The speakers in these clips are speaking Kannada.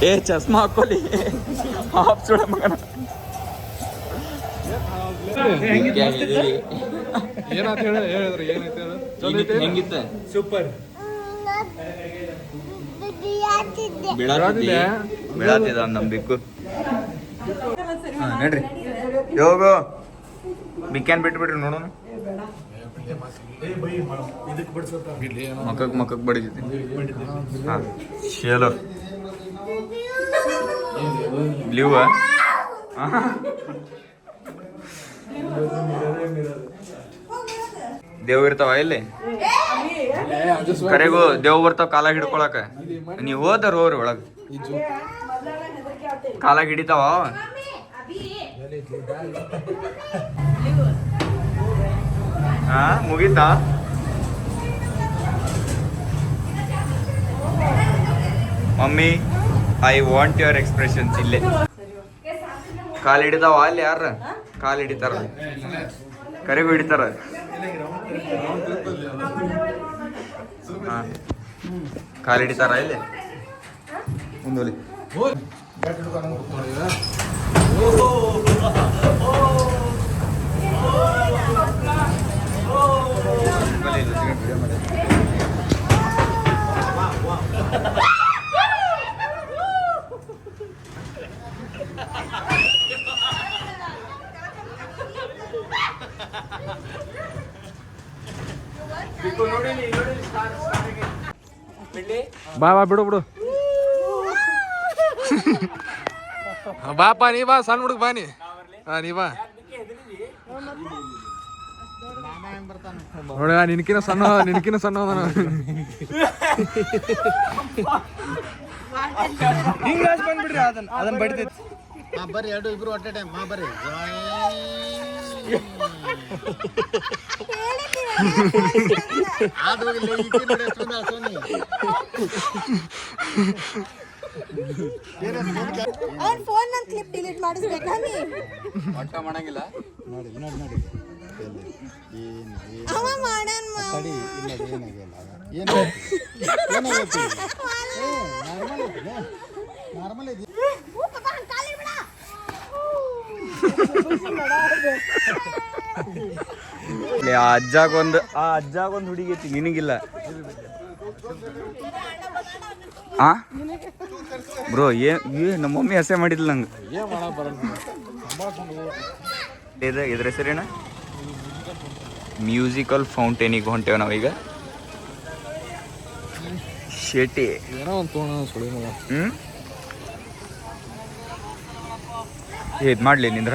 ಏ ಚಸ್ಮಾ ಹಾಕೊಳ್ಳಿ ಹಾಫ್ ಸುಡ ಮಗನ ಹೆಂಗಿತ್ತ ಸೂಪರ್ ಬೀಳಾತಿದ ನಂಬಿಕು ನಡ್ರಿ ಯೋಗೋ ಬಿಕ್ಯಾನ್ ಬಿಟ್ಬಿಡ್ರಿ ನೋಡೋಣ ಮಕ್ಕಕ್ ಬಡಿದೈತಿ ಹಾಂ ಚಲೋ ಬ್ಲೂ ದೇವ್ ಇರ್ತಾವ ಇಲ್ಲಿ ಕರೆಗೂ ದೇವ್ ಬರ್ತಾವ ಕಾಲಾಗ ಹಿಡ್ಕೊಳಕ ನೀವು ಹೋದಾರ ಹೋರಿ ಒಳಗ ಕಾಲಾಗ ಹಿಡಿತಾವ ಹಾ ಮುಗೀತಾ mummy I want your expressions ಇಲ್ಲೇ ಕಾಲು ಹಿಡಿತಾವ ಅಲ್ಲಿ ಯಾರ ಕಾಲು ಹಿಡಿತಾರ ಕರೆಗೂ ಹಿಡಿತಾರ ಕಾಲು ಹಿಡಿತಾರ ಇಲ್ಲಿ ಮುಂದೋಲಿ ಬಾ ಬಾ ಬಿಡು ಬಿಡು ಬಾಪ ನೀ ಬಾ ಸಣ್ಣ ಹುಡುಗ ಬಾ ನೀ ಬಾ ನೋಡ ನಿನ್ಕಿನ ಸಣ್ಣ ಬಂದ್ಬಿಡ್ರಿ ಅದನ್ನ ಬಡಿತೈತಿ ಬರ್ರಿ ಎರಡು ಇಬ್ರು ಒಟ್ಟೆ ಟೈಮ್ ಬರ್ರಿ ಫೋನ್ ನನ್ನ ಕ್ಲಿಪ್ ಡಿಲೀಟ್ ಮಾಡಿಸ್ಬೇಕಾ ನೀ ಒಟ್ಟ ಮಾಡಂಗಿಲ್ಲ ನೋಡಿ ಅವ ಮಾಡನ್ ತಡಿ ಇಲ್ಲ ಏನಾಗೈತಿ ನಾರ್ಮಲ್ ಇದೆ ಆ ಅಜ್ಜಾಗೊಂದು ಹುಡುಗಿ ಐತಿ ನಿನಗಿಲ್ಲ ಆ ಬ್ರೋ ನಮ್ಮ ಮಮ್ಮಿ ಹಸೆ ಮಾಡಿದ್ಲ ನಂಗೆ ಇದ್ರ ಹೆಸರೇನ ಮ್ಯೂಸಿಕಲ್ ಫೌಂಟೇನಿಗೆ ಹೊಂಟೇವ ನಾವೀಗ ಶೆಟ್ಟಿ ಇದು ಮಾಡ್ಲಿ ನಿಂದ್ರ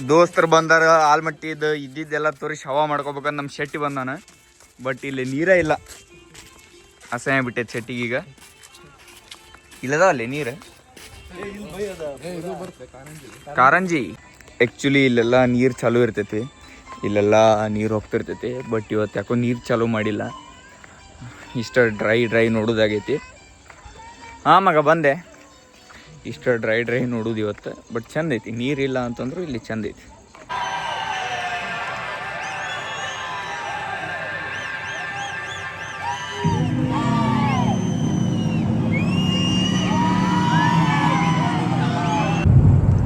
ದೋಸ್ತರು ಬಂದಾರ ಆಲ್ಮಟ್ಟಿ ಇದ್ದಿದ್ದೆಲ್ಲ ತೋರಿಸಿ ಹವಾ ಮಾಡ್ಕೋಬೇಕಂತ ನಮ್ಮ ಶೆಟ್ಟಿ ಬಂದಾನ ಬಟ್ ಇಲ್ಲಿ ನೀರೇ ಇಲ್ಲ ಅಸಹ್ಯ ಬಿಟ್ಟೈತೆ ಶೆಟ್ಟಿಗೀಗ ಇಲ್ಲದ ಅಲ್ಲಿ ನೀರು ಕಾರಂಜಿ ಆ್ಯಕ್ಚುಲಿ ಇಲ್ಲೆಲ್ಲ ನೀರು ಚಾಲೂ ಇರ್ತೈತಿ ಇಲ್ಲೆಲ್ಲ ನೀರು ಹೋಗ್ತಿರ್ತೈತಿ ಬಟ್ ಇವತ್ತು ಯಾಕೋ ನೀರು ಚಾಲೂ ಮಾಡಿಲ್ಲ ಇಷ್ಟ ಡ್ರೈ ನೋಡೋದಾಗೈತಿ ಹಾಂ ಮಗ ಬಂದೆ ಇಷ್ಟ ಡ್ರೈ ನೋಡೋದು ಇವತ್ತು ಬಟ್ ಚಂದ ಐತಿ ನೀರಿಲ್ಲ ಅಂತಂದ್ರು ಇಲ್ಲಿ ಚಂದ ಐತಿ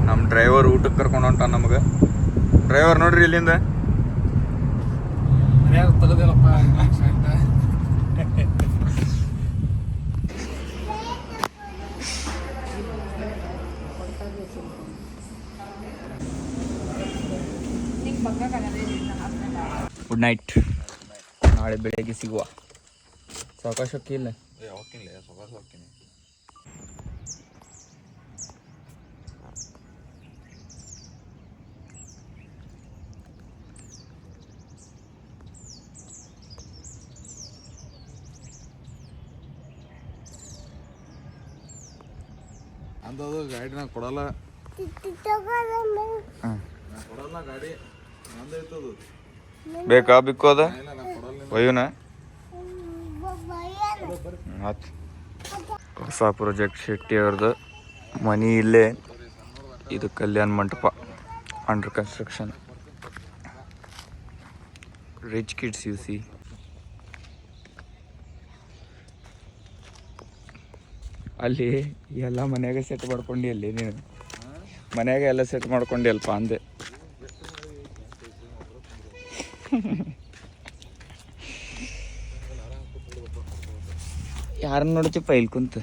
ನಮ್ಮ ಡ್ರೈವರ್ ಊಟಕ್ಕೆ ಕರ್ಕೊಂಡು ಹೊಂಟ ನಮಗೆ ಡ್ರೈವರ್ ನೋಡ್ರಿ ಇಲ್ಲಿಂದ ಗುಡ್ ನೈಟ್ ನಾಳೆ ಬೆಳಗ್ಗೆ ಸಿಗುವ ಸಾವಕಾಶಕ್ಕೆ ಇಲ್ಲ ಅಂದದು ಗಾಡಿನ ಕೊಡಲ್ಲ ಗಾಡಿ ನಂದೈತದು ಬೇಕಾ ಬಿಕ್ಕೋದ ಒಯ್ಯುನ ಆಯ್ತು ಹೊಸ ಪ್ರಾಜೆಕ್ಟ್ ಶೆಟ್ಟಿ ಅವ್ರದ್ದು ಮನಿ ಇಲ್ಲೇ ಇದು Kalyana Mantapa under construction rich kids U C ಅಲ್ಲಿ ಎಲ್ಲ ಮನ್ಯಾಗ ಸೆಟ್ ಮಾಡ್ಕೊಂಡು ಅಲ್ಲಿ ನೀನು ಮನ್ಯಾಗ ಎಲ್ಲ ಸೆಟ್ ಮಾಡ್ಕೊಂಡು ಅಲ್ಪ ಅಂದೆ. ಯಾರನ್ನ ನೋಡ್ತಿಪ್ಪ ಇಲ್ಲಿ ಕುಂತ?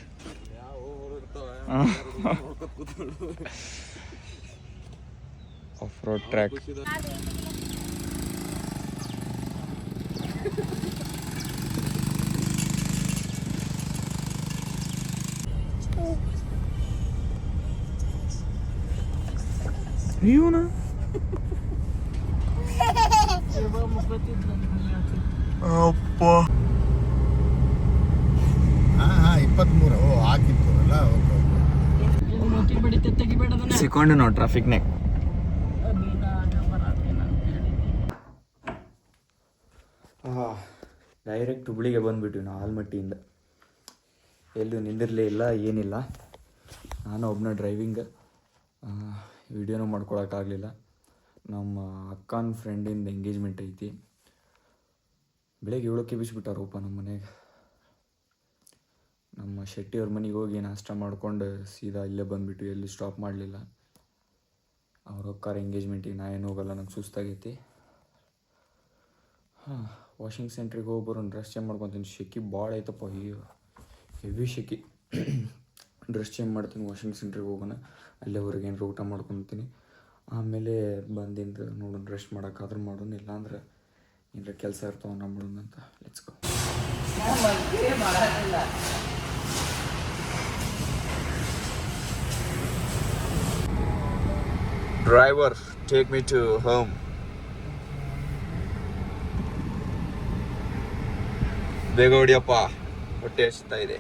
Of road track. ಇವನ ಅಪ್ಪ 23 ಓ ಹಾಕಿತ್ತು ಅಲ್ಲ. ಸಿಕ್ಕೊಂಡು ನಾವು ಟ್ರಾಫಿಕ್ನಾಗ. ಡೈರೆಕ್ಟ್ ಹುಬ್ಳಿಗೆ ಬಂದುಬಿಟ್ವಿ ನಾವು ಆಲ್ಮಟ್ಟಿಯಿಂದ. ಎಲ್ಲೂ ನಿಂದಿರಲೇ ಇಲ್ಲ, ಏನಿಲ್ಲ. ನಾನು ಒಬ್ಬನ ಡ್ರೈವಿಂಗ್. ವಿಡಿಯೋನೂ ಮಾಡ್ಕೊಳಕ್ಕಾಗಲಿಲ್ಲ. ನಮ್ಮ ಅಕ್ಕನ ಫ್ರೆಂಡಿಂದ ಎಂಗೇಜ್ಮೆಂಟ್ ಐತಿ. ಬೆಳಗ್ಗೆ 7ಕ್ಕೆ ಬಿಸ್ಬಿಟ್ಟಾರಪ್ಪ ನಮ್ಮ ಮನೆಗೆ. ನಮ್ಮ ಶೆಟ್ಟಿಯವ್ರ ಮನೆಗೆ ಹೋಗಿ ನಾಷ್ಟ ಮಾಡ್ಕೊಂಡು ಸೀದಾ ಇಲ್ಲೇ ಬಂದುಬಿಟ್ಟು ಎಲ್ಲಿ ಸ್ಟಾಪ್ ಮಾಡಲಿಲ್ಲ. ಅವ್ರ ಅಕ್ಕಾರ ಎಂಗೇಜ್ಮೆಂಟಿಗೆ ನಾ ಏನು ಹೋಗಲ್ಲ, ನಂಗೆ ಸುಸ್ತಾಗೈತಿ. ವಾಷಿಂಗ್ ಸೆಂಟ್ರಿಗೆ ಹೋಗಿ ಬರೋಣ, ಡ್ರೆಸ್ ಚೇಂಜ್ ಮಾಡ್ಕೊತೀನಿ. ಶೆಕಿ ಭಾಳ ಐತಪ್ಪ, ಅಯ್ಯೋ ಹೆವಿ ಶೆಕಿ. ಡ್ರೆಸ್ ಚೇಂಜ್ ಮಾಡ್ತೀನಿ, ವಾಷಿಂಗ್ ಸೆಂಟ್ರಿಗೆ ಹೋಗೋಣ. ಅಲ್ಲೇ ಹೊರಗೆ ಏನಾರು ಊಟ ಮಾಡ್ಕೊತೀನಿ. ಆಮೇಲೆ ಬಂದಿಂದ ನೋಡೋಣ, ರೆಸ್ಟ್ ಮಾಡೋಕ್ಕಾದ್ರೂ ಮಾಡೋಣ, ಇಲ್ಲಾಂದ್ರೆ ಏನಾರ ಕೆಲಸ ಇರ್ತಾವ ಮಾಡೋಣ ಅಂತ. Let's go. Driver, take me to home. ಬೇಗ ಹೊಡಿಯಪ್ಪ, ಹೊಟ್ಟೆ ಹಚ್ತಾ ಇದೆ.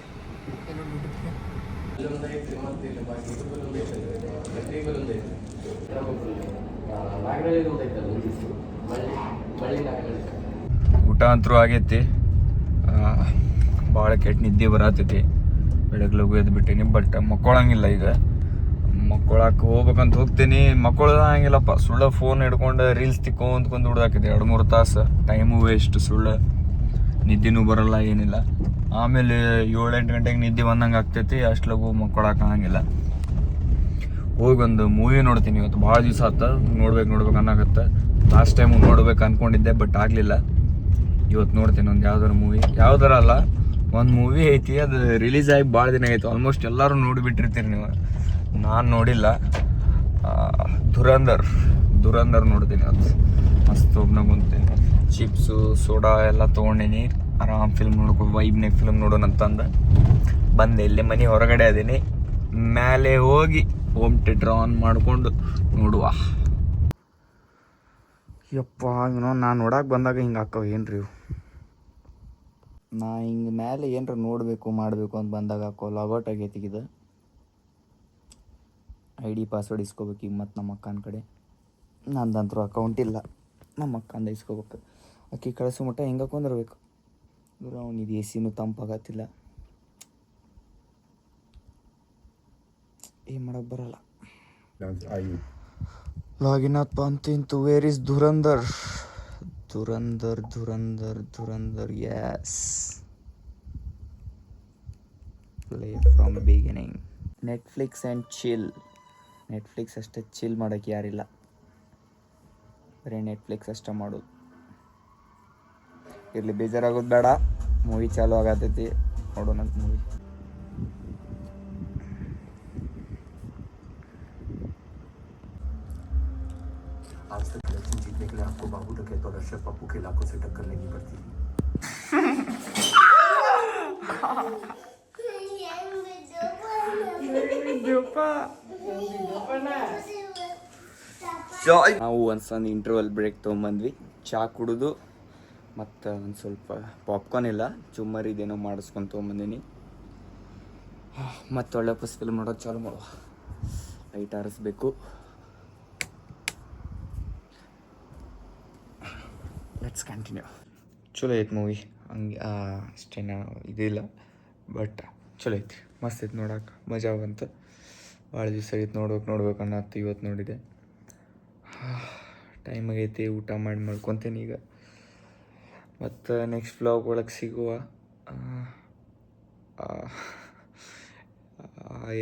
ಊಟ ಅಂತೂ ಆಗೈತಿ. ಭಾಳ ಕೆಟ್ಟ ನಿದ್ದೆ ಬರತೈತಿ. ಬೆಳಗ್ಗೆ ಲಘು ಎದ್ದು ಬಿಟ್ಟೀನಿ, ಬಟ್ ಮಕ್ಕೊಳಂಗಿಲ್ಲ. ಈಗ ಮಕ್ಕೊಳಕ್ಕೆ ಹೋಗ್ಬೇಕಂತ ಹೋಗ್ತೀನಿ, ಮಕ್ಕೊಳಂಗಿಲ್ಲಪ್ಪ. ಸುಳ್ಳ ಫೋನ್ ಹಿಡ್ಕೊಂಡು ರೀಲ್ಸ್ ತಿಕ್ಕೊಂತ ಕುಂದು ಬಿಡ್ದಾಕಿದೆ 2-3 ತಾಸು. ಟೈಮು ವೇಸ್ಟ್, ಸುಳ್ಳು ನಿದ್ದೆನೂ ಬರೋಲ್ಲ, ಏನಿಲ್ಲ. ಆಮೇಲೆ 7-8 ಗಂಟೆಗೆ ನಿದ್ದೆ ಬಂದಂಗೆ ಆಗ್ತೈತಿ. ಅಷ್ಟು ಲಘು ಮಕ್ಕೊಳಕ್ಕೆ ಆಗಂಗಿಲ್ಲ. ಹೋಗಿ ಒಂದು ಮೂವಿ ನೋಡ್ತೀನಿ ಇವತ್ತು. ಭಾಳ ದಿವಸ ಆಯ್ತು ನೋಡ್ಬೇಕು ಅನ್ನಕತ್ತೆ. ಲಾಸ್ಟ್ ಟೈಮು ನೋಡ್ಬೇಕು ಅಂದ್ಕೊಂಡಿದ್ದೆ, ಬಟ್ ಆಗಲಿಲ್ಲ. ಇವತ್ತು ನೋಡ್ತೀನಿ ಒಂದು ಯಾವ್ದಾರು ಮೂವಿ. ಯಾವ್ದಾರ ಅಲ್ಲ, ಒಂದು ಮೂವಿ ಐತಿ, ಅದು ರಿಲೀಸ್ ಆಗಿ ಭಾಳ ದಿನ ಆಯಿತು. ಆಲ್ಮೋಸ್ಟ್ ಎಲ್ಲರೂ ನೋಡಿಬಿಟ್ಟಿರ್ತೀರಿ ನೀವು. ನಾನು ನೋಡಿಲ್ಲ. ಧುರಂಧರ್ ನೋಡ್ತೀನಿ. ಅದು ಮಸ್ತ್ ಒಬ್ಬನ ಕುಂತೀನಿ. ಚಿಪ್ಸು ಸೋಡಾ ಎಲ್ಲ ತೊಗೊಂಡಿನಿ. ಆರಾಮ್ ಫಿಲ್ಮ್ ವೈಬ್ನಾಗ ಫಿಲ್ಮ್ ನೋಡೋಣ ಅಂತಂದು ಬಂದೆ. ಇಲ್ಲೇ ಮನೆ ಹೊರಗಡೆ ಅದೀನಿ. ಮೇಲೆ ಹೋಗಿ ಹೋಮ್ ಥಿಯೇಟರ್ ಆನ್ ಮಾಡಿಕೊಂಡು ನೋಡುವ. ಯಪ್ಪ, ಏನೋ ನಾನು ನೋಡಕ್ಕೆ ಬಂದಾಗ ಹಿಂಗೆ ಹಾಕವು ಏನ್ರಿ ಇವು. ನಾ ಹಿಂಗೆ ಮೇಲೆ ಏನರ ನೋಡಬೇಕು ಮಾಡಬೇಕು ಅಂತ ಬಂದಾಗ ಹಾಕೋ ಲಾಗೌಟ್ ಆಗೈತಿ. ಇದು ID ಪಾಸ್ವರ್ಡ್ ಇಸ್ಕೋಬೇಕು ಈಗ. ಮತ್ತು ನಮ್ಮ ಅಕ್ಕನ ಕಡೆ ನಂದಂತರೂ ಅಕೌಂಟ್ ಇಲ್ಲ. ನಮ್ಮ ಅಕ್ಕಂದ ಇಸ್ಕೋಬೇಕು. ಅಕ್ಕಿ ಕಳಿಸೋ ಮಟ್ಟ ಹಿಂಗೆ ಕುಂದಿರ್ಬೇಕು. ಇವ್ರು ಅವನಿದು AC ತಂಪಾಗತ್ತಿಲ್ಲ, ಏನು ಮಾಡೋಕ್ಕೆ ಬರಲ್ಲ. ಲಾಗಿನ್ ಆತ್ ಬಂತು. Where is Dhurandhar? Yes, play from beginning. Netflix and chill. Netflix ಅಷ್ಟೇ, ಚಿಲ್ ಮಾಡೋಕ್ಕೆ ಯಾರಿಲ್ಲ. ಬರೀ ನೆಟ್ಫ್ಲಿಕ್ಸ್ ಅಷ್ಟೇ ಮಾಡೋದು. ಇರಲಿ, ಬೇಜಾರಾಗೋದು ಬೇಡ. ಮೂವಿ ಚಾಲು ಆಗತೈತಿ, ನೋಡೋಣ ಮೂವಿ. आज तक इलेक्शन जीतने के लिए आपको बाबू डकैत और अशरफ पप्पू के इलाकों से टक्कर लेनी पड़ती है। ನಾವು ಒಂದು ಇಂಟರ್ವಲ್ ಬ್ರೇಕ್ ತೊಗೊಂಬಂದ್ವಿ. ಚಹಾ ಕುಡಿದು ಮತ್ತು ಒಂದು ಸ್ವಲ್ಪ ಪಾಪ್ಕಾರ್ನ್ ಇಲ್ಲ, ಚುಮ್ಮರಿದೇನೋ ಮಾಡಿಸ್ಕೊಂಡು ತೊಗೊಂಬಂದೀನಿ. ಮತ್ತು ಒಳ್ಳೆ ಫಿಲ್ಮ್ ನೋಡೋದು ಚಾಲು ಮಾಡುವ. ಲೈಟ್ ಆರಿಸ್ಬೇಕು. Let's continue. ಚಲೋ ಐತೆ ಮೂವಿ. ಹಂಗೆ ಅಷ್ಟೇನ ಇದಿಲ್ಲ, ಬಟ್ ಚಲೋ ಐತಿ, ಮಸ್ತ್ ಐತೆ ನೋಡೋಕೆ. ಮಜಾ ಬಂತು. ಭಾಳ ದಿವಸ ಐತೆ ನೋಡ್ಬೇಕು ಅನ್ನತ್ತು. ಇವತ್ತು ನೋಡಿದೆ. ಟೈಮ್ ಆಗೈತಿ, ಊಟ ಮಾಡಿ ಮಾಡ್ಕೊತೀನಿ ಈಗ. ಮತ್ತು ನೆಕ್ಸ್ಟ್ ವ್ಲಾಗ್ ಒಳಗೆ ಸಿಗುವ.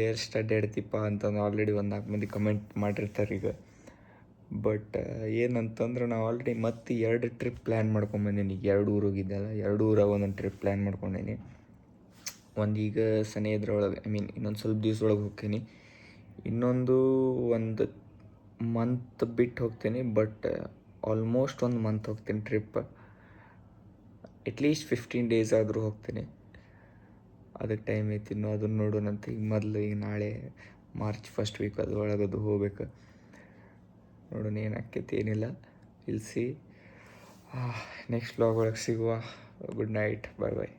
ಎಷ್ಟು ಅಡ್ಡಾಡ್ತಿಪ್ಪ ಅಂತಂದು ಆಲ್ರೆಡಿ ಒಂದು 4 ಮಂದಿ ಕಮೆಂಟ್ ಮಾಡಿರ್ತಾರೆ ಈಗ. ಬಟ್ ಏನಂತಂದ್ರೆ ನಾವು ಆಲ್ರೆಡಿ ಮತ್ತೆ 2 ಟ್ರಿಪ್ ಪ್ಲ್ಯಾನ್ ಮಾಡ್ಕೊಂಬಂದೀನಿ. ಈಗ 2 ಊರು ಹೋಗಿದ್ದಲ್ಲ, 2 ಊರಾಗ ಒಂದೊಂದು ಟ್ರಿಪ್ ಪ್ಲ್ಯಾನ್ ಮಾಡ್ಕೊಂಡೀನಿ. ಒಂದು ಈಗ ಸನೇ ಇದ್ರೊಳಗೆ ಇನ್ನೊಂದು ಸ್ವಲ್ಪ ದಿವ್ಸದೊಳಗೆ ಹೋಗ್ತೀನಿ. ಇನ್ನೊಂದು 1 ಮಂತ್ ಬಿಟ್ಟು ಹೋಗ್ತೀನಿ. ಬಟ್ ಆಲ್ಮೋಸ್ಟ್ 1 ಮಂತ್ ಹೋಗ್ತೀನಿ ಟ್ರಿಪ್. ಅಟ್ಲೀಸ್ಟ್ 15 ಡೇಸ್ ಆದರೂ ಹೋಗ್ತೀನಿ. ಅದಕ್ಕೆ ಟೈಮ್ ಐತಿ, ಇನ್ನೂ ಅದನ್ನು ನೋಡೋಣಂತ. ಈಗ ನಾಳೆ ಮಾರ್ಚ್ ಫಸ್ಟ್ ವೀಕ್ ಅದ್ರೊಳಗದು ಹೋಗ್ಬೇಕು. ನೋಡೋಣ ಏನಾಗ್ತೈತಿ ಏನಿಲ್ಲ. ಇಲ್ಸಿ ನೆಕ್ಸ್ಟ್ ವ್ಲಾಗ್ ಒಳಗೆ ಸಿಗುವ. ಗುಡ್ ನೈಟ್, ಬಾಯ್ ಬಾಯ್.